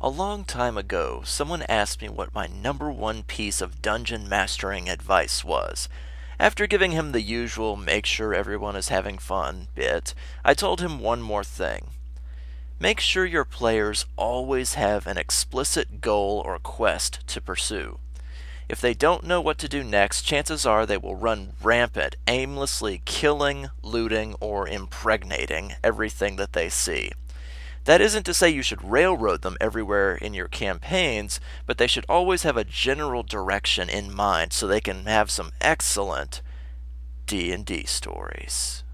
A long time ago, someone asked me what my number one piece of dungeon mastering advice was. After giving him the usual make sure everyone is having fun bit, I told him one more thing. Make sure your players always have an explicit goal or quest to pursue. If they don't know what to do next, chances are they will run rampant, aimlessly killing, looting, or impregnating everything that they see. That isn't to say you should railroad them everywhere in your campaigns, but they should always have a general direction in mind so they can have some excellent D&D stories.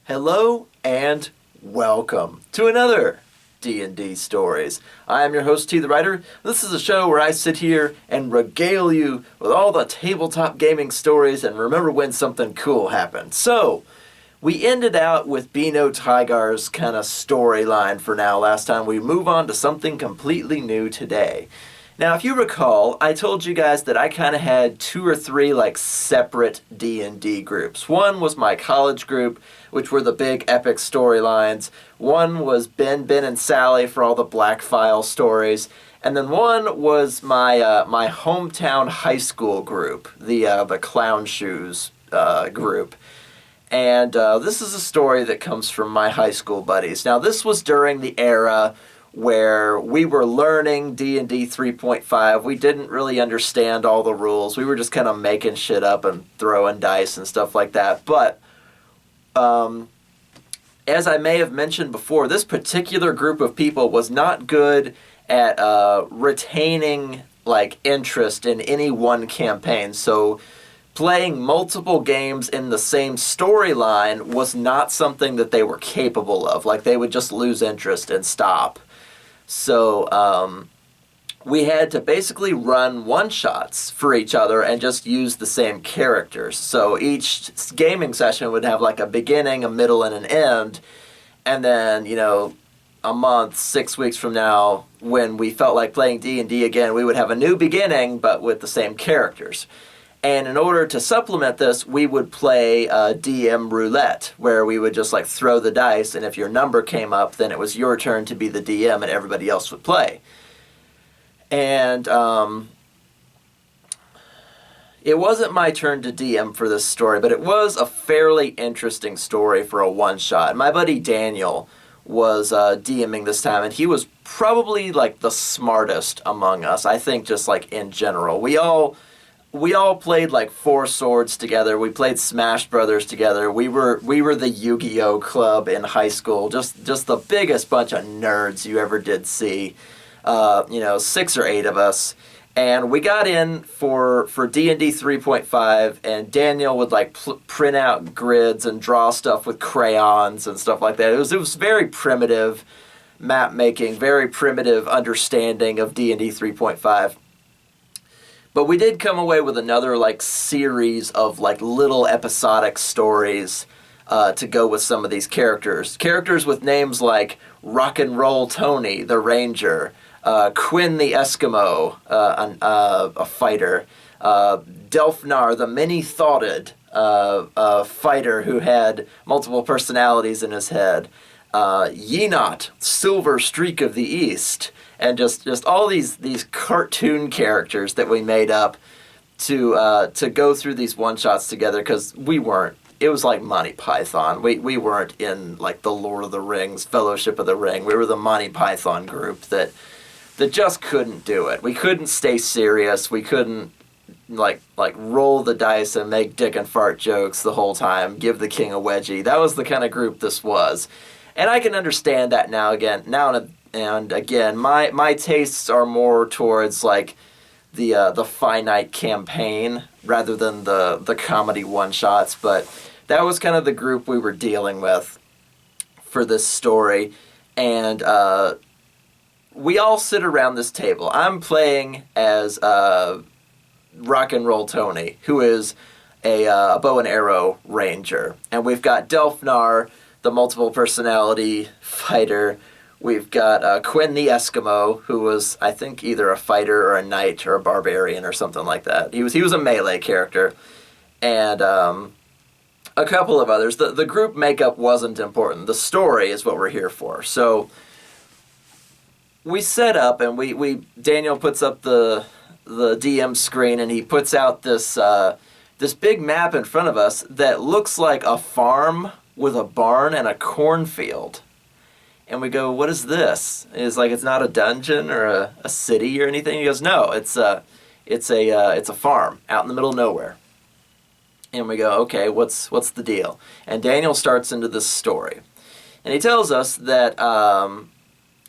Hello and welcome to another D&D Stories. I am your host, TheWriter. This is a show where I sit here and regale you with all the tabletop gaming stories and remember when something cool happened. So, we ended out with Beano Tygar's kind of storyline for now last time. We move on to something completely new today. Now, if you recall, I told you guys that I kind of had two or three separate D&D groups. One was my college group, which were the big epic storylines. One was Ben, and Sally for all the Black File stories. And then one was my my hometown high school group, the Clown Shoes group. And this is a story that comes from my high school buddies. Now, this was during the era where we were learning D&D 3.5. We didn't really understand all the rules. We were just kind of making shit up and throwing dice and stuff like that. But as I may have mentioned before, this particular group of people was not good at retaining interest in any one campaign. So playing multiple games in the same storyline was not something that they were capable of. They would just lose interest and stop. So we had to basically run one-shots for each other and just use the same characters. So each gaming session would have a beginning, a middle, and an end. And then, a month, 6 weeks from now, when we felt like playing D&D again, we would have a new beginning, but with the same characters. And in order to supplement this, we would play DM roulette, where we would just throw the dice, and if your number came up, then it was your turn to be the DM, and everybody else would play. And it wasn't my turn to DM for this story, but it was a fairly interesting story for a one-shot. My buddy Daniel was DMing this time, and he was probably the smartest among us. I think just in general. We all played Four Swords together. We played Smash Brothers together. We were the Yu-Gi-Oh club in high school. Just the biggest bunch of nerds you ever did see. 6 or 8 of us. And we got in for D&D 3.5, and Daniel would print out grids and draw stuff with crayons and stuff like that. It was very primitive map making, very primitive understanding of D&D 3.5. But we did come away with another series of little episodic stories to go with some of these characters. Characters with names like Rock and Roll Tony, the Ranger, Quinn the Eskimo, a fighter, Delfnar the Many-Thoughted, fighter who had multiple personalities in his head, Yenot, Silver Streak of the East, and just all these cartoon characters that we made up to go through these one-shots together, because we weren't. It was like Monty Python. We weren't in the Lord of the Rings, Fellowship of the Ring. We were the Monty Python group that just couldn't do it. We couldn't stay serious. We couldn't roll the dice and make dick and fart jokes the whole time. Give the king a wedgie. That was the kind of group this was. And I can understand that now and again, my tastes are more towards the finite campaign rather than the comedy one-shots, but that was kind of the group we were dealing with for this story. And we all sit around this table. I'm playing as Rock and Roll Tony, who is a bow and arrow ranger. And we've got Delfnar, the multiple personality fighter, We've got Quinn the Eskimo, who was, I think, either a fighter or a knight or a barbarian or something like that. He was a melee character. And a couple of others. The group makeup wasn't important. The story is what we're here for. So we set up, and we Daniel puts up the DM screen, and he puts out this this big map in front of us that looks like a farm with a barn and a cornfield. And we go, what is this? And it's like, it's not a dungeon or a city or anything. He goes, no, it's a farm out in the middle of nowhere. And we go, okay, what's the deal? And Daniel starts into this story. And he tells us that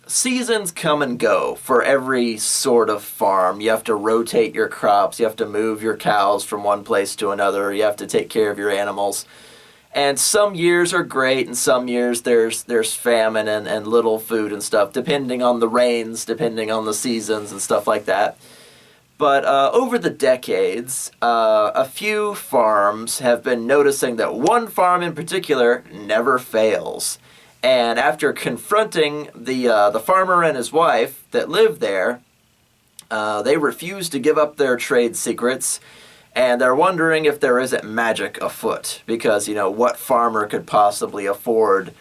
seasons come and go for every sort of farm. You have to rotate your crops. You have to move your cows from one place to another. You have to take care of your animals. And some years are great, and some years there's famine and little food and stuff, depending on the rains, depending on the seasons and stuff like that. But over the decades, a few farms have been noticing that one farm in particular never fails. And after confronting the farmer and his wife that live there, they refuse to give up their trade secrets. And they're wondering if there isn't magic afoot, because, what farmer could possibly afford,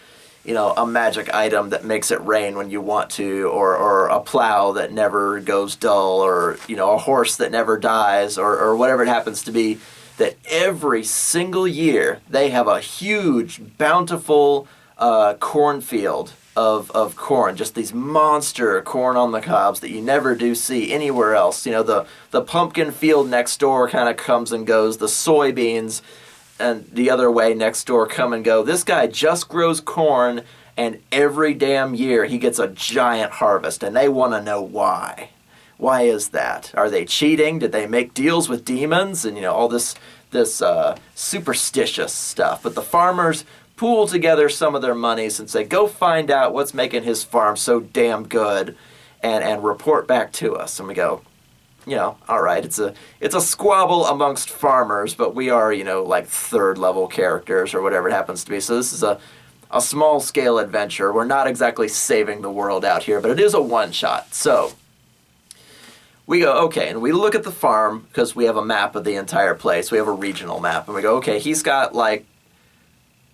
a magic item that makes it rain when you want to, or a plow that never goes dull, or, a horse that never dies, or whatever it happens to be, that every single year they have a huge, bountiful cornfield of corn, just these monster corn on the cobs that you never do see anywhere else. The pumpkin field next door kind of comes and goes. The soybeans and the other way next door come and go. This guy just grows corn, and every damn year he gets a giant harvest, and they want to know why. Why is that? Are they cheating? Did they make deals with demons? And all this superstitious stuff. But the farmers pool together some of their monies and say, go find out what's making his farm so damn good, and report back to us. And we go, all right, it's a squabble amongst farmers, but we are, like third level characters or whatever it happens to be. So this is a small scale adventure. We're not exactly saving the world out here, but it is a one shot. So we go, okay, and we look at the farm because we have a map of the entire place. We have a regional map, and we go, okay, he's got like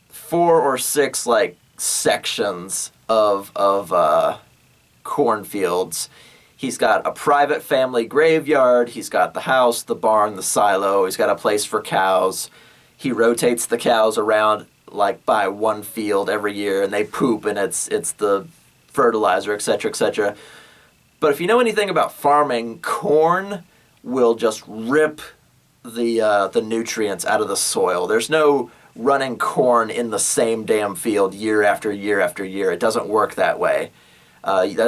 4 or 6 like sections of cornfields. He's got a private family graveyard. He's got the house, the barn, the silo. He's got a place for cows. He rotates the cows around like by one field every year, and they poop, and it's the fertilizer, etc., etc. But if you know anything about farming, corn will just rip the nutrients out of the soil. There's no running corn in the same damn field year after year after year. It doesn't work that way,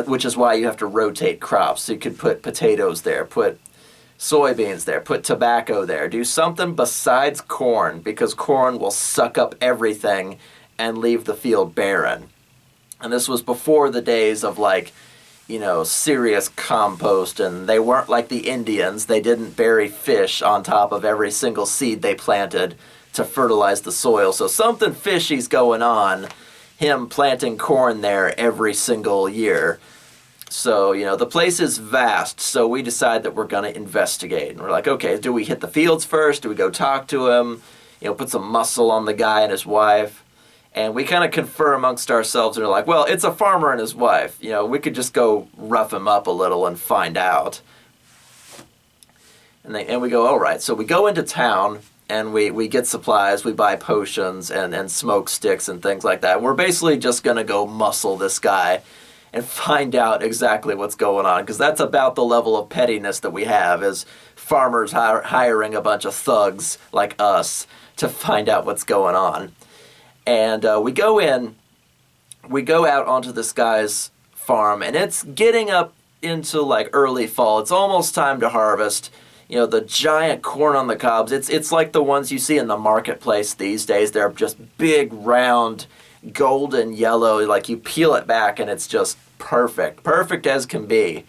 which is why you have to rotate crops. So you could put potatoes there, put soybeans there, put tobacco there. Do something besides corn, because corn will suck up everything and leave the field barren. And this was before the days of serious compost, and they weren't like the Indians. They didn't bury fish on top of every single seed they planted to fertilize the soil. So something fishy's going on, him planting corn there every single year. So, the place is vast, so we decide that we're going to investigate. And we're like, okay, do we hit the fields first? Do we go talk to him? Put some muscle on the guy and his wife? And we kind of confer amongst ourselves, and we're like, well, it's a farmer and his wife. We could just go rough him up a little and find out. And we go, all right. So we go into town, and we get supplies, we buy potions and smoke sticks and things like that. We're basically just going to go muscle this guy and find out exactly what's going on, because that's about the level of pettiness that we have as farmers hiring a bunch of thugs like us to find out what's going on. And we go out onto this guy's farm, and it's getting up into early fall. It's almost time to harvest. The giant corn on the cobs, it's like the ones you see in the marketplace these days. They're just big, round, golden yellow. Like, you peel it back, and it's just perfect as can be.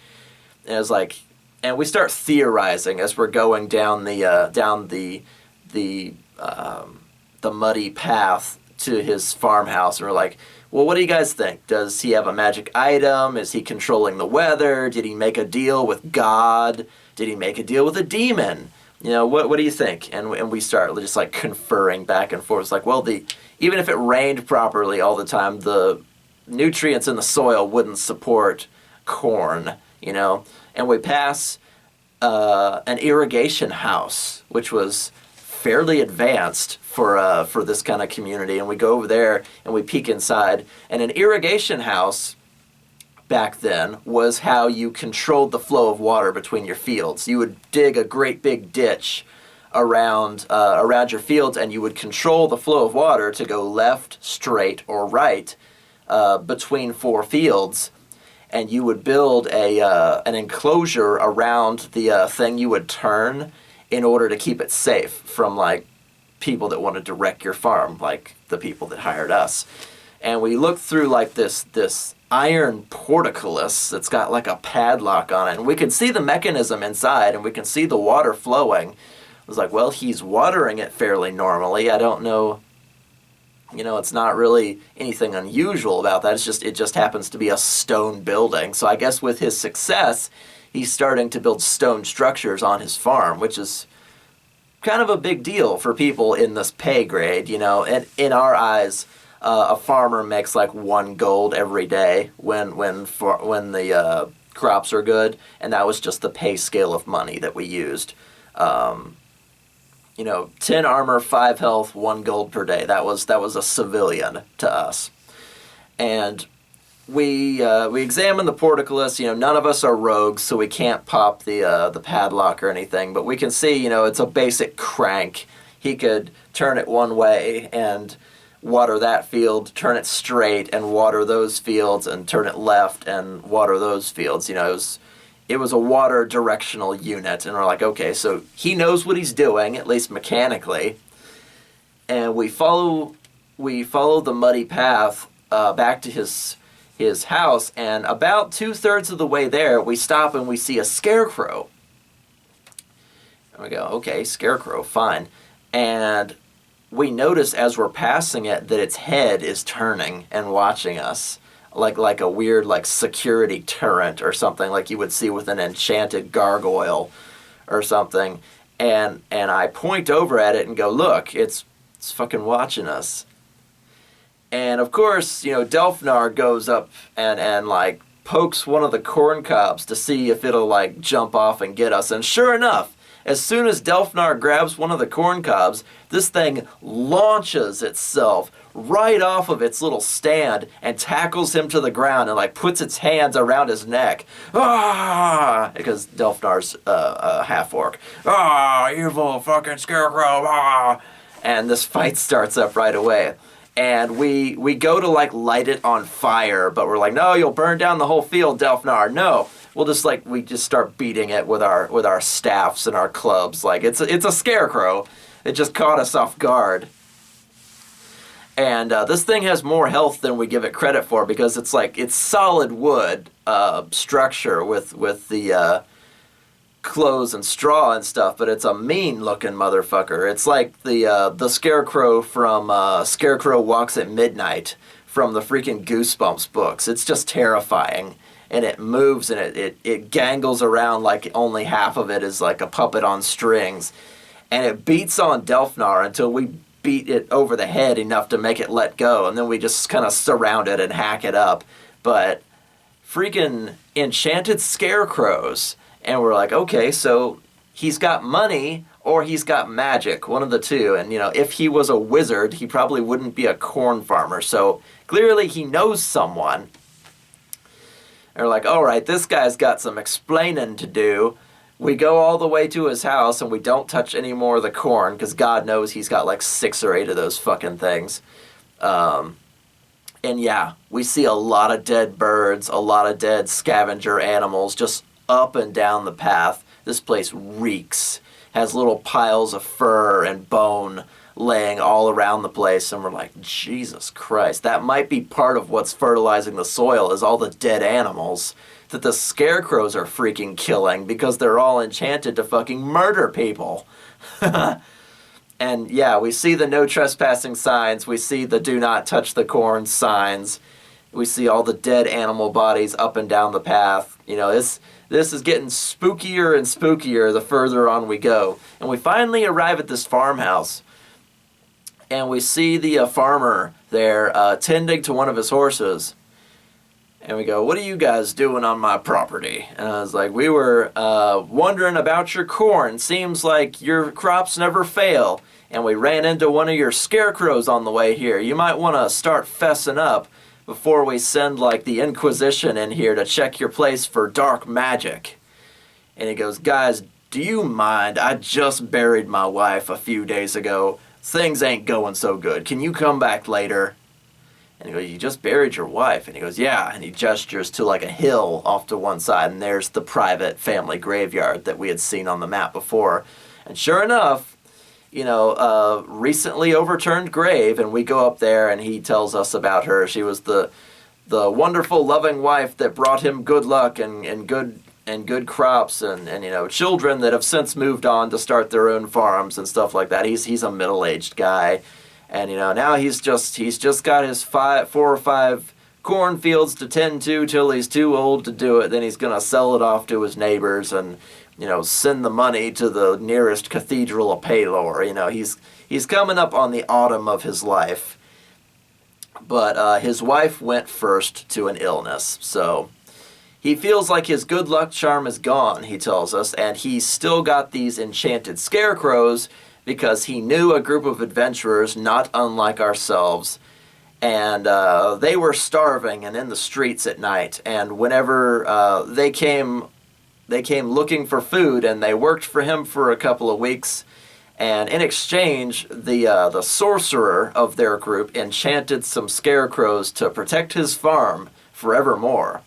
And it's like, and we start theorizing as we're going down the muddy path to his farmhouse, and we're like, Well, what do you guys think? Does he have a magic item? Is he controlling the weather? Did he make a deal with God? Did he make a deal with a demon? What do you think? And we start just like conferring back and forth. It's like, well, even if it rained properly all the time, the nutrients in the soil wouldn't support corn, And we pass an irrigation house, which was fairly advanced for this kind of community. And we go over there and we peek inside. And an irrigation house back then was how you controlled the flow of water between your fields. You would dig a great big ditch around your fields, and you would control the flow of water to go left, straight, or right between 4 fields. And you would build an enclosure around the thing you would turn in order to keep it safe from like people that wanted to wreck your farm, like the people that hired us. And we looked through like this iron portcullis that's got like a padlock on it, and we can see the mechanism inside, and we can see the water flowing. I was like, well, he's watering it fairly normally. I don't know, it's not really anything unusual about that. It just happens to be a stone building. So I guess with his success, he's starting to build stone structures on his farm, which is kind of a big deal for people in this pay grade, And in our eyes, a farmer makes like 1 gold every day when the crops are good, and that was just the pay scale of money that we used. 10 armor, 5 health, 1 gold per day. That was a civilian to us. And we examined the portcullis. None of us are rogues, so we can't pop the padlock or anything. But we can see, it's a basic crank. He could turn it one way and water that field, turn it straight and water those fields, and turn it left and water those fields. It was a water directional unit, and we're like, okay, so he knows what he's doing, at least mechanically. And we follow the muddy path back to his house, and about 2/3 of the way there, we stop and we see a scarecrow. And we go, okay, scarecrow, fine. And we notice as we're passing it that its head is turning and watching us, like a weird like security turret or something like you would see with an enchanted gargoyle or something. And I point over at it and go, look, it's fucking watching us. And of course, Delfnar goes up and like pokes one of the corn cobs to see if it'll like jump off and get us. And sure enough, as soon as Delfnar grabs one of the corn cobs, this thing launches itself right off of its little stand and tackles him to the ground and like puts its hands around his neck. Ah! Because Delfnar's a half-orc. Ah! Evil fucking scarecrow! Ah! And this fight starts up right away. And we go to like light it on fire, but we're like, no, you'll burn down the whole field, Delfnar. No. We just start beating it with our staffs and our clubs. Like it's a scarecrow. It just caught us off guard. And this thing has more health than we give it credit for, because it's solid wood structure with the clothes and straw and stuff, but it's a mean looking motherfucker. It's like the scarecrow from Scarecrow Walks at Midnight from the freaking Goosebumps books. It's just terrifying. And it moves and it gangles around like only half of it is like a puppet on strings. And it beats on Delfnar until we beat it over the head enough to make it let go. And then we just kind of surround it and hack it up. But freaking enchanted scarecrows. And we're like, okay, so he's got money or he's got magic, one of the two. And, if he was a wizard, he probably wouldn't be a corn farmer. So clearly he knows someone. And we're like, all right, this guy's got some explaining to do. We go all the way to his house, and we don't touch any more of the corn, because God knows he's got like 6 or 8 of those fucking things. And yeah, we see a lot of dead birds, a lot of dead scavenger animals just up and down the path. This place reeks. Has little piles of fur and bone laying all around the place, and we're like, Jesus Christ, that might be part of what's fertilizing the soil, is all the dead animals that the scarecrows are freaking killing because they're all enchanted to fucking murder people. And yeah, we see the no trespassing signs. We see the do not touch the corn signs. We see all the dead animal bodies up and down the path. This is getting spookier and spookier the further on we go. And we finally arrive at this farmhouse. And we see the farmer there tending to one of his horses. And we go, "What are you guys doing on my property?" And I was like, "We were wondering about your corn. Seems like your crops never fail. And we ran into one of your scarecrows on the way here. You might want to start fessing up before we send like the Inquisition in here to check your place for dark magic." And he goes, "Guys, do you mind? I just buried my wife a few days ago. Things ain't going so good. Can you come back later?" And he goes, "You just buried your wife?" And he goes, "Yeah." And he gestures to like a hill off to one side, and there's the private family graveyard that we had seen on the map before. And sure enough, recently overturned grave, and we go up there, and he tells us about her. She was the wonderful, loving wife that brought him good luck and good crops and children that have since moved on to start their own farms and stuff like that. He's a middle-aged guy. And now he's just got his 4 or 5 cornfields to tend to till he's too old to do it. Then he's gonna sell it off to his neighbors and send the money to the nearest cathedral of Palor. He's coming up on the autumn of his life. But his wife went first to an illness, so he feels like his good luck charm is gone, he tells us, and he's still got these enchanted scarecrows because he knew a group of adventurers not unlike ourselves, and they were starving and in the streets at night, and whenever they came looking for food, and they worked for him for a couple of weeks, and in exchange, the sorcerer of their group enchanted some scarecrows to protect his farm forevermore.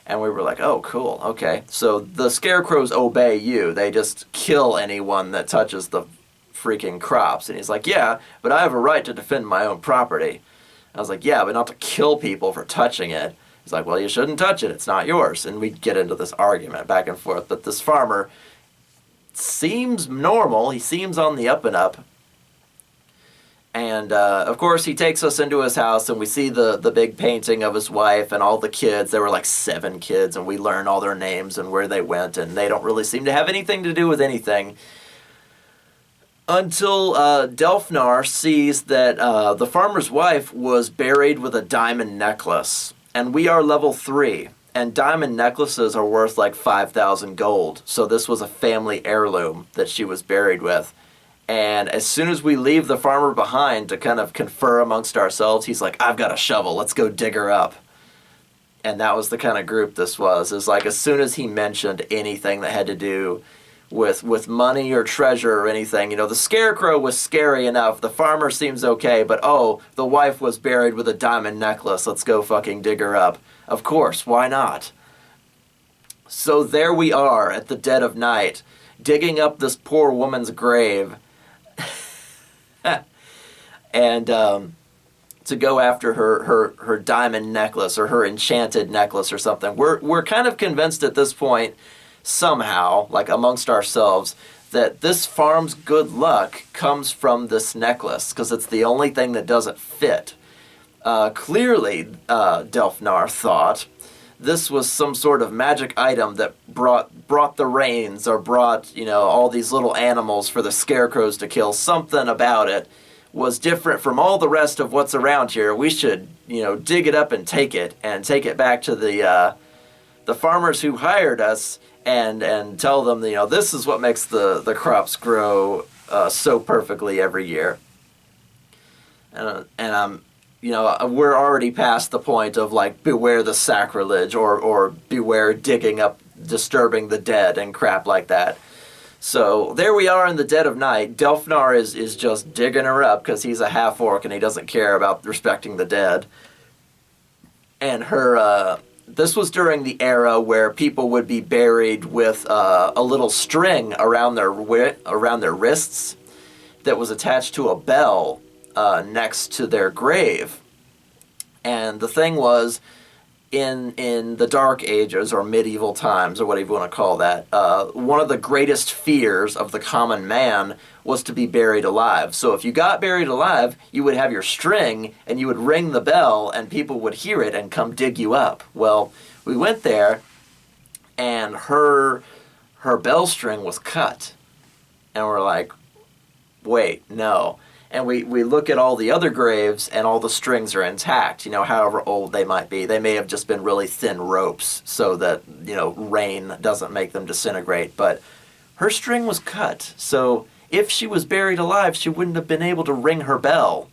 And we were like, "Oh, cool, okay." So the scarecrows obey you. They just kill anyone that touches the freaking crops. And he's like, "Yeah, but I have a right to defend my own property." I was like, "Yeah, but not to kill people for touching it." He's like, "Well, you shouldn't touch it. It's not yours." And we get into this argument back and forth. But this farmer seems normal. He seems on the up and up. And, of course, he takes us into his house, and we see the big painting of his wife and all the kids. There were like 7 kids, and we learn all their names and where they went, and they don't really seem to have anything to do with anything. Until Delfnar sees that the farmer's wife was buried with a diamond necklace. And we are level 3. And diamond necklaces are worth like 5,000 gold. So this was a family heirloom that she was buried with. And as soon as we leave the farmer behind to kind of confer amongst ourselves, he's like, "I've got a shovel. Let's go dig her up." And that was the kind of group this was. It's like as soon as he mentioned anything that had to do with money or treasure or anything, the scarecrow was scary enough. The farmer seems okay, but the wife was buried with a diamond necklace. Let's go fucking dig her up. Of course, why not? So there we are at the dead of night, digging up this poor woman's grave. And to go after her diamond necklace or her enchanted necklace or something. We're kind of convinced at this point, somehow, like amongst ourselves, that this farm's good luck comes from this necklace, because it's the only thing that doesn't fit. Clearly, Delfnar thought this was some sort of magic item that brought the rains, or brought, all these little animals for the scarecrows to kill. Something about it was different from all the rest of what's around here. We should, dig it up and take it back to the farmers who hired us, and tell them, this is what makes the crops grow so perfectly every year. And I'm, we're already past the point of like, beware the sacrilege, or beware digging up, disturbing the dead and crap like that. So there we are in the dead of night. Delfnar is just digging her up because he's a half-orc and he doesn't care about respecting the dead. And her, this was during the era where people would be buried with a little string around their wrists that was attached to a bell next to their grave. And the thing was, in the Dark Ages or medieval times or whatever you want to call that, one of the greatest fears of the common man was to be buried alive. So if you got buried alive, you would have your string and you would ring the bell and people would hear it and come dig you up. Well, we went there and her bell string was cut. And we're like, wait, no. And we look at all the other graves and all the strings are intact, however old they might be. They may have just been really thin ropes so that, rain doesn't make them disintegrate. But her string was cut. So if she was buried alive, she wouldn't have been able to ring her bell.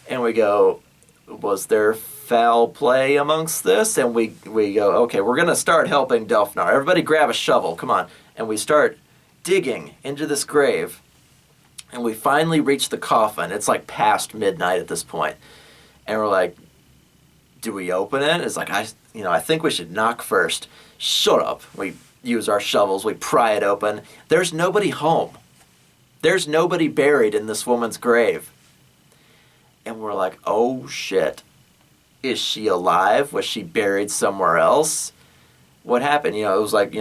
And we go, was there foul play amongst this? And we go, okay, we're going to start helping Delfnar. Everybody grab a shovel, come on. And we start digging into this grave. And we finally reach the coffin. It's like past midnight at this point. And we're like, do we open it? It's like, I think we should knock first. Shut up. We use our shovels. We pry it open. There's nobody home. There's nobody buried in this woman's grave. And we're like, oh shit. Is she alive? Was she buried somewhere else? What happened? It was like,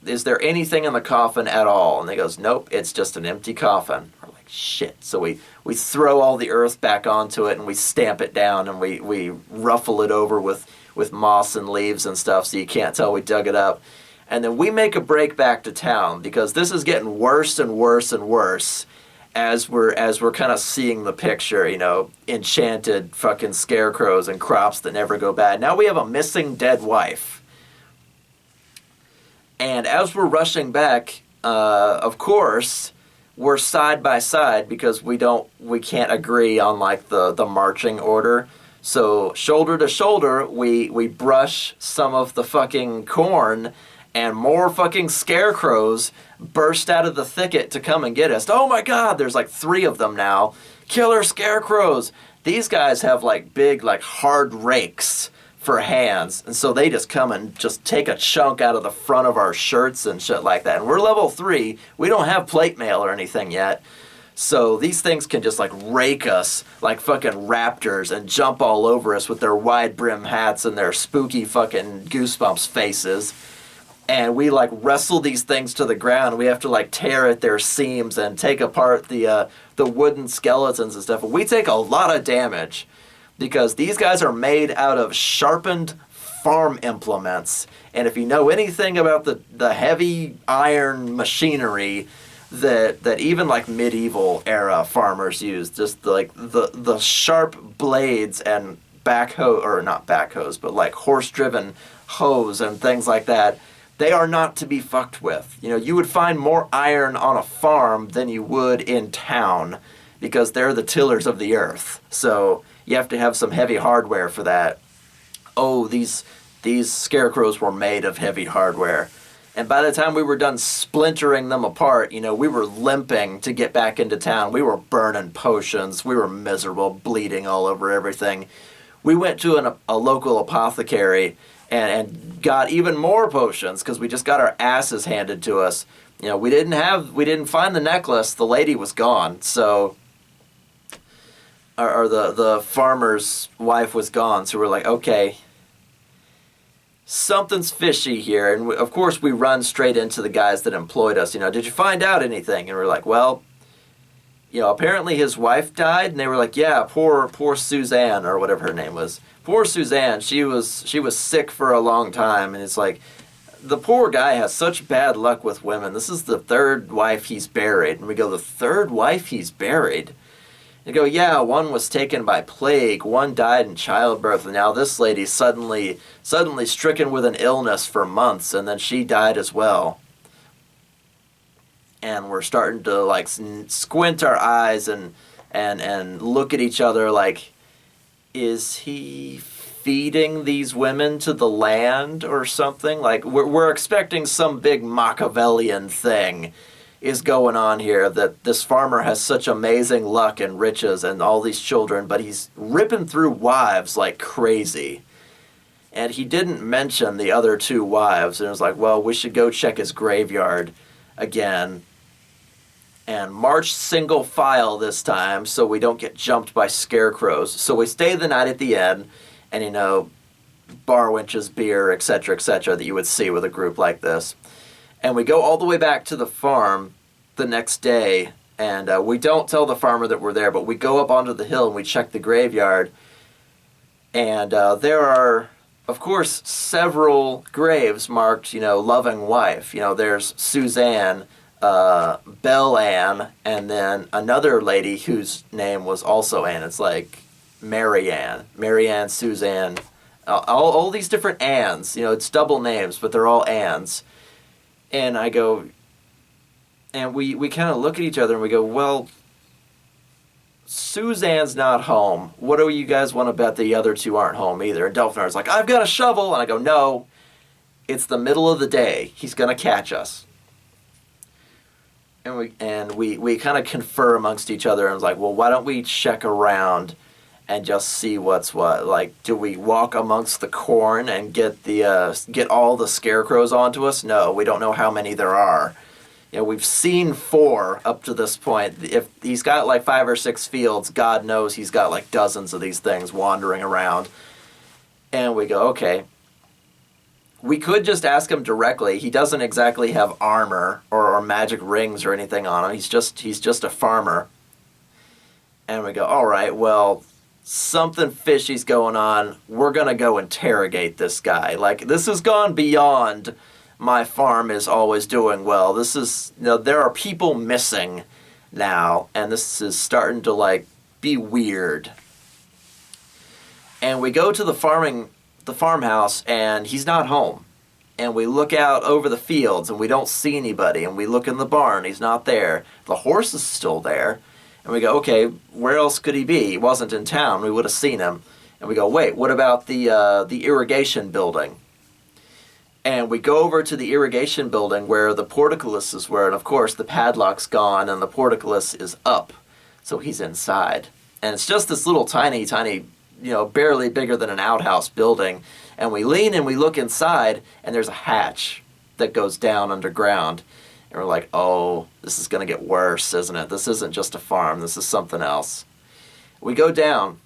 is there anything in the coffin at all? And they goes, nope, it's just an empty coffin. We're like, shit. So we throw all the earth back onto it and we stamp it down and we ruffle it over with moss and leaves and stuff so you can't tell we dug it up. And then we make a break back to town because this is getting worse and worse and worse as we're kind of seeing the picture, enchanted fucking scarecrows and crops that never go bad. Now we have a missing dead wife. And as we're rushing back, of course, we're side by side because we can't agree on like the marching order. So shoulder to shoulder, we brush some of the fucking corn, and more fucking scarecrows burst out of the thicket to come and get us. Oh my God, there's like 3 of them now. Killer scarecrows. These guys have like big, like hard rakes for hands, and so they just come and just take a chunk out of the front of our shirts and shit like that. And we're level 3. We don't have plate mail or anything yet. So these things can just like rake us like fucking raptors and jump all over us with their wide brim hats and their spooky fucking goosebumps faces. And we like wrestle these things to the ground. We have to like tear at their seams and take apart the wooden skeletons and stuff. And we take a lot of damage because these guys are made out of sharpened farm implements. And if you know anything about the heavy iron machinery that even like medieval era farmers used, just like the sharp blades and backhoe, or not backhoes, but like horse-driven hoes and things like that, they are not to be fucked with. You would find more iron on a farm than you would in town because they're the tillers of the earth. So you have to have some heavy hardware for that. Oh, these scarecrows were made of heavy hardware. And by the time we were done splintering them apart, we were limping to get back into town. We were burning potions. We were miserable, bleeding all over everything. We went to a local apothecary and got even more potions because we just got our asses handed to us. We didn't find the necklace. The lady was gone. So, or the farmer's wife was gone. So we're like, okay, something's fishy here. And of course we run straight into the guys that employed us. Did you find out anything? And we're like, well, apparently his wife died. And they were like, yeah, poor Suzanne, or whatever her name was. Poor Suzanne, she was sick for a long time. And it's like, the poor guy has such bad luck with women. This is the 3rd wife he's buried. And we go, the 3rd wife he's buried? And go, yeah, one was taken by plague, one died in childbirth, and now this lady's suddenly stricken with an illness for months, and then she died as well. And we're starting to like squint our eyes and look at each other like, is he feeding these women to the land or something? Like we're expecting some big Machiavellian thing is going on here, that this farmer has such amazing luck and riches and all these children, but he's ripping through wives like crazy. And he didn't mention the other 2 wives, and it was like, well, we should go check his graveyard again and march single file this time so we don't get jumped by scarecrows. So we stay the night at the inn, and bar wenches, beer, etc., that you would see with a group like this. And we go all the way back to the farm the next day, and we don't tell the farmer that we're there, but we go up onto the hill and we check the graveyard. And there are, of course, several graves marked, loving wife. There's Suzanne, Belle Ann, and then another lady whose name was also Ann. It's like Mary Ann, Suzanne, all these different Anns. It's double names, but they're all Anns. And I go, and we kind of look at each other and we go, well, Suzanne's not home. What do you guys want to bet the other two aren't home either? And Delphinar's like, I've got a shovel. And I go, no, it's the middle of the day. He's going to catch us. And we kind of confer amongst each other and was like, well, why don't we check around and just see what's what? Like, do we walk amongst the corn and get all the scarecrows onto us? No, we don't know how many there are. We've seen 4 up to this point. If he's got like 5 or 6 fields, God knows he's got like dozens of these things wandering around. And we go, okay. We could just ask him directly. He doesn't exactly have armor or magic rings or anything on him. He's just a farmer. And we go, all right, well, something fishy's going on. We're going to go interrogate this guy. Like, this has gone beyond my farm is always doing well. This is, there are people missing now, and this is starting to, like, be weird. And we go to the farmhouse, and he's not home. And we look out over the fields, and we don't see anybody. And we look in the barn, he's not there. The horse is still there. And we go, okay, where else could he be? He wasn't in town. We would have seen him. And we go, wait, what about the irrigation building? And we go over to the irrigation building where the portcullises were, and of course the padlock's gone and the portcullis is up. So he's inside. And it's just this little tiny, barely bigger than an outhouse building. And we lean and we look inside, and there's a hatch that goes down underground. And we're like, oh, this is going to get worse, isn't it? This isn't just a farm. This is something else. We go down,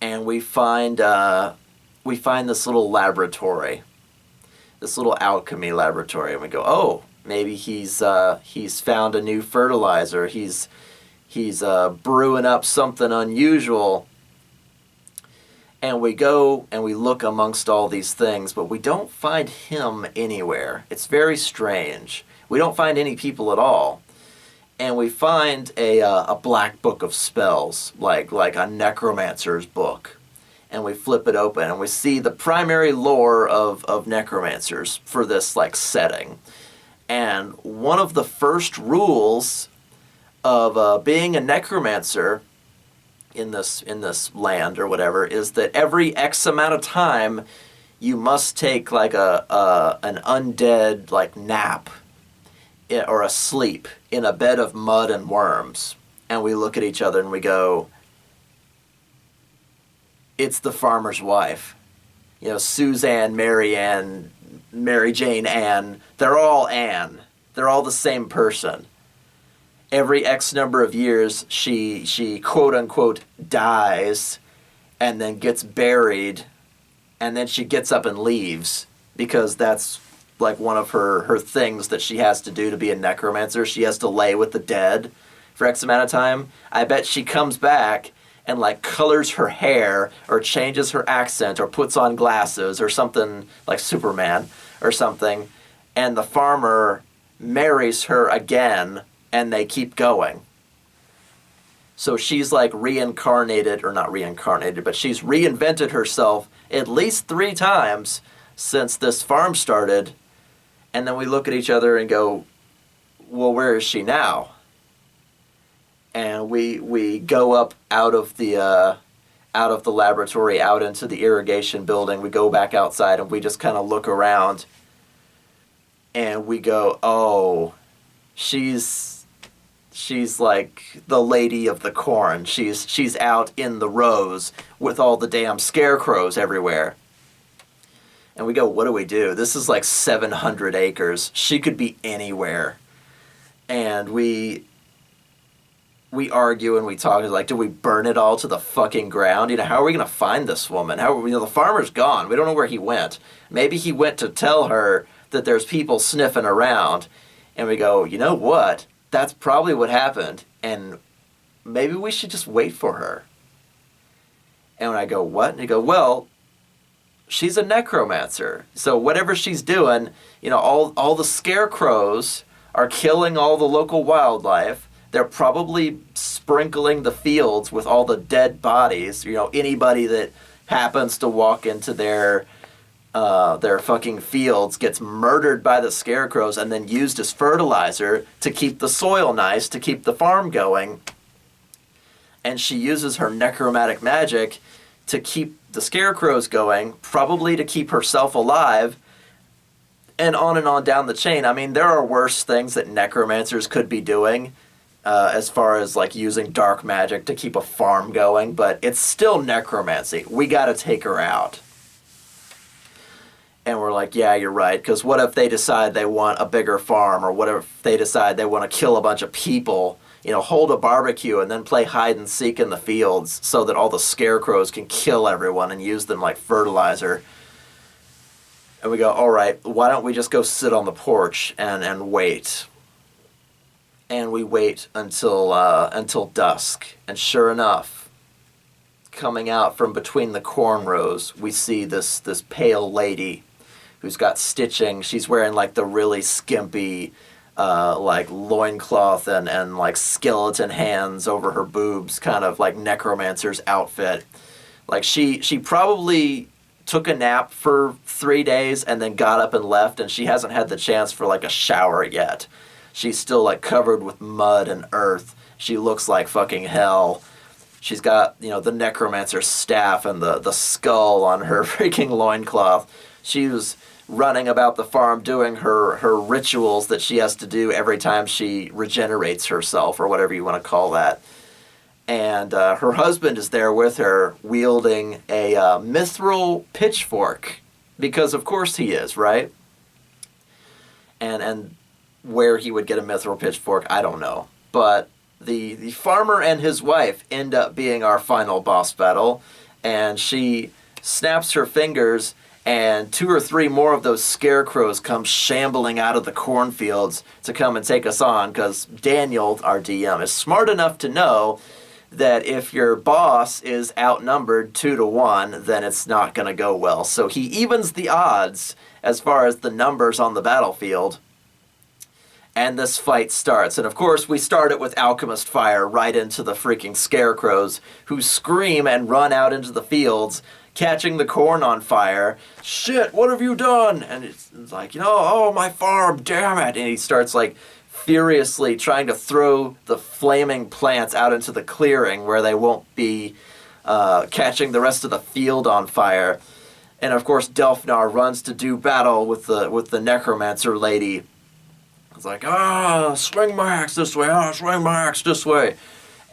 and we find this little laboratory, this little alchemy laboratory. And we go, oh, maybe he's found a new fertilizer. He's brewing up something unusual. And we go and we look amongst all these things, but we don't find him anywhere. It's very strange. We don't find any people at all. And we find a black book of spells, like a necromancer's book. And we flip it open and we see the primary lore of necromancers for this setting. And one of the first rules of being a necromancer in this land or whatever is that every X amount of time you must take an undead nap or a sleep in a bed of mud and worms. And we look at each other and we go, it's the farmer's wife. Suzanne, Mary Ann, Mary Jane Ann, they're all Ann. They're all the same person. Every X number of years, she quote-unquote dies and then gets buried, and then she gets up and leaves because that's one of her things that she has to do to be a necromancer. She has to lay with the dead for X amount of time. I bet she comes back and colors her hair or changes her accent or puts on glasses or something like Superman or something, and the farmer marries her again and they keep going. So she's reincarnated, or not reincarnated, but she's reinvented herself at least 3 times since this farm started. And then we look at each other and go, well, where is she now? And we go up out of the laboratory out into the irrigation building. We go back outside and we just kind of look around and we go, oh, she's like the lady of the corn. She's out in the rows with all the damn scarecrows everywhere. And we go, what do we do? This is 700 acres. She could be anywhere. And we we argue and we talk. Like, do we burn it all to the fucking ground? You know, how are we going to find this woman? How, you know, the farmer's gone. We don't know where he went. Maybe he went to tell her that there's people sniffing around. And we go, you know what? That's probably what happened. And maybe we should just wait for her. And when I go, what? And you go, well, she's a necromancer. So whatever she's doing, you know, all the scarecrows are killing all the local wildlife. They're probably sprinkling the fields with all the dead bodies. You know, anybody that happens to walk into their fucking fields gets murdered by the scarecrows and then used as fertilizer to keep the soil nice, to keep the farm going. And she uses her necromantic magic to keep the scarecrows going, probably to keep herself alive, and on down the chain. I mean, there are worse things that necromancers could be doing, as far as like using dark magic to keep a farm going, but it's still necromancy. We gotta take her out. And we're like, yeah, you're right, because what if they decide they want a bigger farm, or what if they decide they want to kill a bunch of people, you know, hold a barbecue and then play hide and seek in the fields so that all the scarecrows can kill everyone and use them like fertilizer. And we go, all right, why don't we just go sit on the porch and wait? And we wait until dusk. And sure enough, coming out from between the corn rows, we see this pale lady who's got stitching. She's wearing like the really skimpy like loincloth and like skeleton hands over her boobs, kind of like necromancer's outfit. Like she probably took a nap for 3 days and then got up and left, and she hasn't had the chance for like a shower yet. She's still like covered with mud and earth. She looks like fucking hell. She's got, you know, the necromancer's staff and the skull on her freaking loincloth. She was running about the farm doing her rituals that she has to do every time she regenerates herself, or whatever you want to call that. And her husband is there with her, wielding a mithril pitchfork, because of course he is, right? And where he would get a mithril pitchfork, I don't know. But the farmer and his wife end up being our final boss battle, and she snaps her fingers, and 2 or 3 more of those scarecrows come shambling out of the cornfields to come and take us on, because Daniel, our DM, is smart enough to know that if your boss is outnumbered 2-1, then it's not going to go well. So he evens the odds as far as the numbers on the battlefield, and this fight starts. And of course, we start it with alchemist fire right into the freaking scarecrows, who scream and run out into the fields, catching the corn on fire. Shit, what have you done? And it's like, you know, oh, my farm, damn it. And he starts like furiously trying to throw the flaming plants out into the clearing where they won't be catching the rest of the field on fire. And of course, Delfnar runs to do battle with the necromancer lady. It's like, swing my axe this way, swing my axe this way.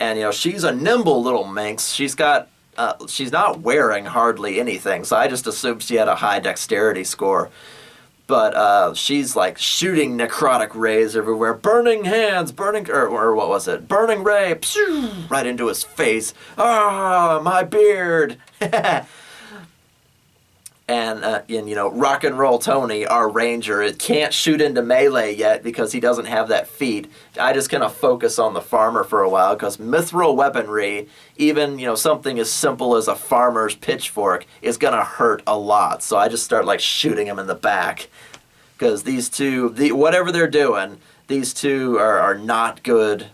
And, you know, she's a nimble little minx. She's not wearing hardly anything, so I just assumed she had a high dexterity score. But she's like shooting necrotic rays everywhere, burning hands, or what was it? Burning ray, right into his face. My beard. And you know, Rock and Roll Tony, our ranger, it can't shoot into melee yet because he doesn't have that feat. I just kind of focus on the farmer for a while, because mithril weaponry, even, you know, something as simple as a farmer's pitchfork, is gonna hurt a lot. So I just start like shooting him in the back, because these two, whatever they're doing, these two are not good,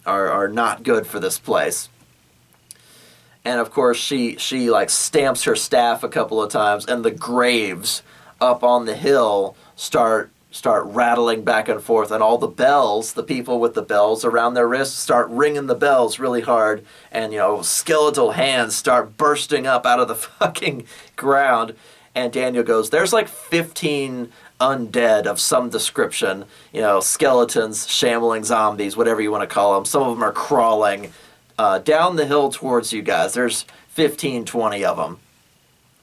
are not good for this place. And of course, she like stamps her staff a couple of times, and the graves up on the hill start rattling back and forth, and all the bells, the people with the bells around their wrists, start ringing the bells really hard, and, you know, skeletal hands start bursting up out of the fucking ground. And Daniel goes, there's like 15 undead of some description, you know, skeletons, shambling zombies, whatever you want to call them. Some of them are crawling down the hill towards you guys. There's 15, 20 of them.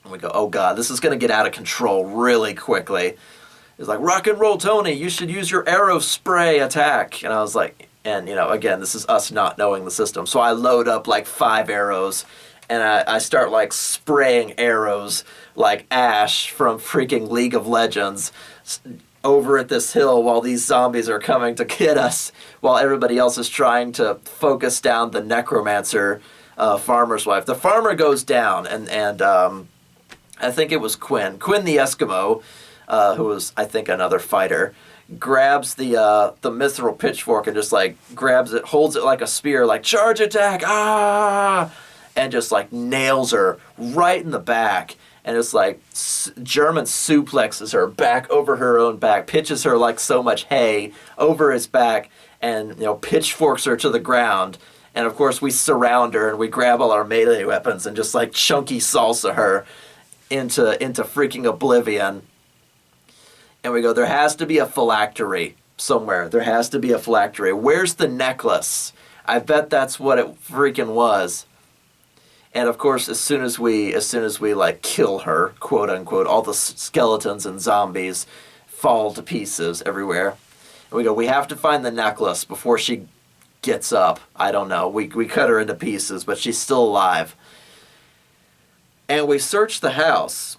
And we go, oh God, this is going to get out of control really quickly. It's like, Rock and Roll Tony, you should use your arrow spray attack. And I was like, And, again, this is us not knowing the system. So I load up like 5 arrows, and I start like spraying arrows like Ash from freaking League of Legends over at this hill while these zombies are coming to get us, while everybody else is trying to focus down the necromancer farmer's wife. The farmer goes down, and I think it was Quinn the Eskimo, who was, I think, another fighter, grabs the mithril pitchfork and just like grabs it, holds it like a spear, like charge attack, and just like nails her right in the back, and it's like German suplexes her back over her own back, pitches her like so much hay over his back, and pitchforks her to the ground. And of course we surround her and we grab all our melee weapons and just like chunky salsa her into freaking oblivion. And we go, there has to be a phylactery somewhere. There has to be a phylactery. Where's the necklace? I bet that's what it freaking was. And of course, as soon as we like kill her, quote unquote, all the skeletons and zombies fall to pieces everywhere. And we go, we have to find the necklace before she gets up. I don't know. We cut her into pieces, but she's still alive. And we search the house.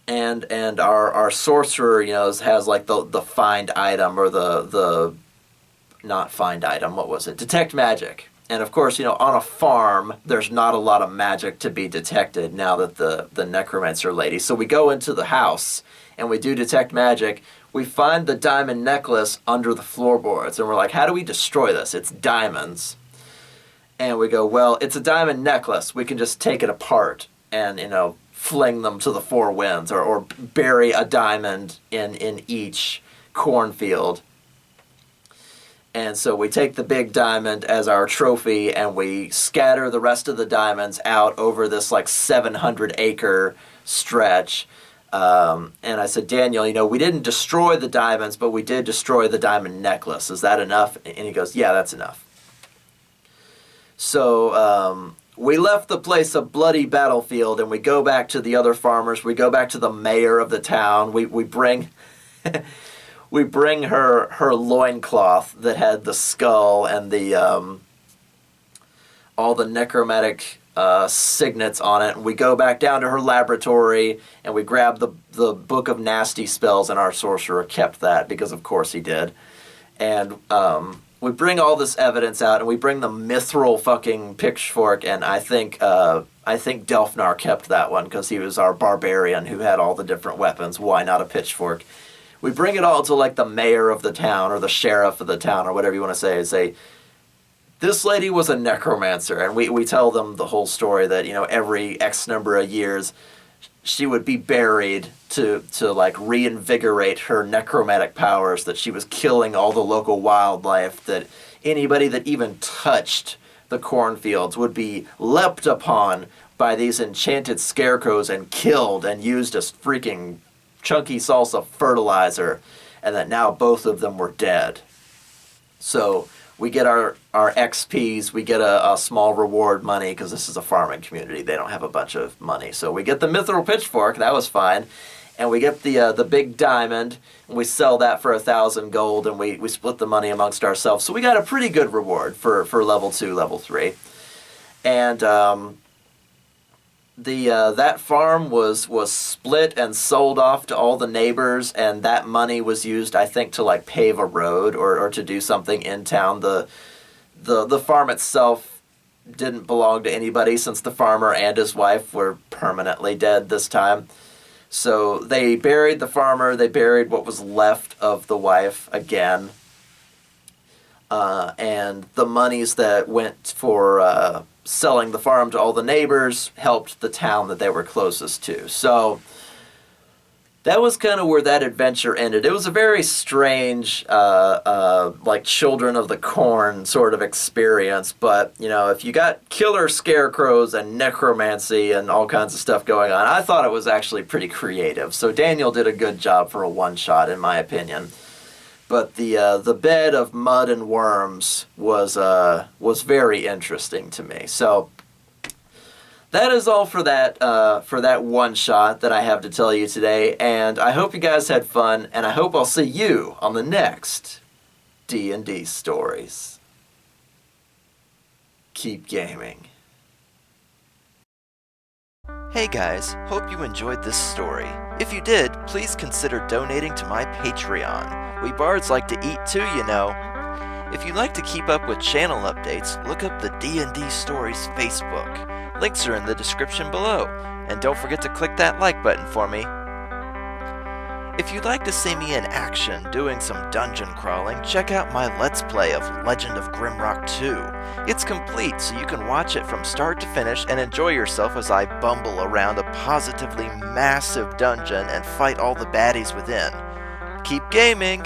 And our sorcerer, has like the find item, or the not find item, what was it? Detect magic. And of course, on a farm, there's not a lot of magic to be detected now that the necromancer lady. So we go into the house and we do detect magic. We find the diamond necklace under the floorboards, and we're like, how do we destroy this? It's diamonds. And we go, well, it's a diamond necklace. We can just take it apart and, fling them to the four winds, or bury a diamond in each cornfield. And so we take the big diamond as our trophy, and we scatter the rest of the diamonds out over this like 700-acre stretch. And I said, Daniel, we didn't destroy the diamonds, but we did destroy the diamond necklace. Is that enough? And he goes, yeah, that's enough. So we left the place a bloody battlefield, and we go back to the other farmers. We go back to the mayor of the town. We bring we bring her loincloth that had the skull and the all the necromantic signets on it. And we go back down to her laboratory, and we grab the book of nasty spells, and our sorcerer kept that because of course he did. And we bring all this evidence out, and we bring the mithril fucking pitchfork, and I think Delfnar kept that one because he was our barbarian who had all the different weapons. Why not a pitchfork? We bring it all to like the mayor of the town, or the sheriff of the town, or whatever you want to say, and say, this lady was a necromancer. And we tell them the whole story that, every X number of years she would be buried to like reinvigorate her necromantic powers, that she was killing all the local wildlife, that anybody that even touched the cornfields would be leapt upon by these enchanted scarecrows and killed and used as freaking chunky salsa fertilizer, and that now both of them were dead. So we get our XPs, we get a small reward money, because this is a farming community. They don't have a bunch of money. So we get the mithril pitchfork, that was fine. And we get the big diamond, and we sell that for 1,000 gold, and we split the money amongst ourselves. So we got a pretty good reward for level 2, level 3. And that farm was split and sold off to all the neighbors, and that money was used, I think, to like pave a road or to do something in town. The farm itself didn't belong to anybody, since the farmer and his wife were permanently dead this time. So they buried the farmer, they buried what was left of the wife again, and the monies that went for selling the farm to all the neighbors helped the town that they were closest to. So that was kind of where that adventure ended. It was a very strange, like Children of the Corn sort of experience. But, if you got killer scarecrows and necromancy and all kinds of stuff going on, I thought it was actually pretty creative. So Daniel did a good job for a one-shot, in my opinion. But the bed of mud and worms was very interesting to me. So that is all for that one shot that I have to tell you today. And I hope you guys had fun, and I hope I'll see you on the next D&D Stories. Keep gaming. Hey guys, hope you enjoyed this story. If you did, please consider donating to my Patreon. We bards like to eat too, you know. If you'd like to keep up with channel updates, look up the D&D Stories Facebook. Links are in the description below, and don't forget to click that like button for me. If you'd like to see me in action doing some dungeon crawling, check out my Let's Play of Legend of Grimrock 2. It's complete, so you can watch it from start to finish and enjoy yourself as I bumble around a positively massive dungeon and fight all the baddies within. Keep gaming!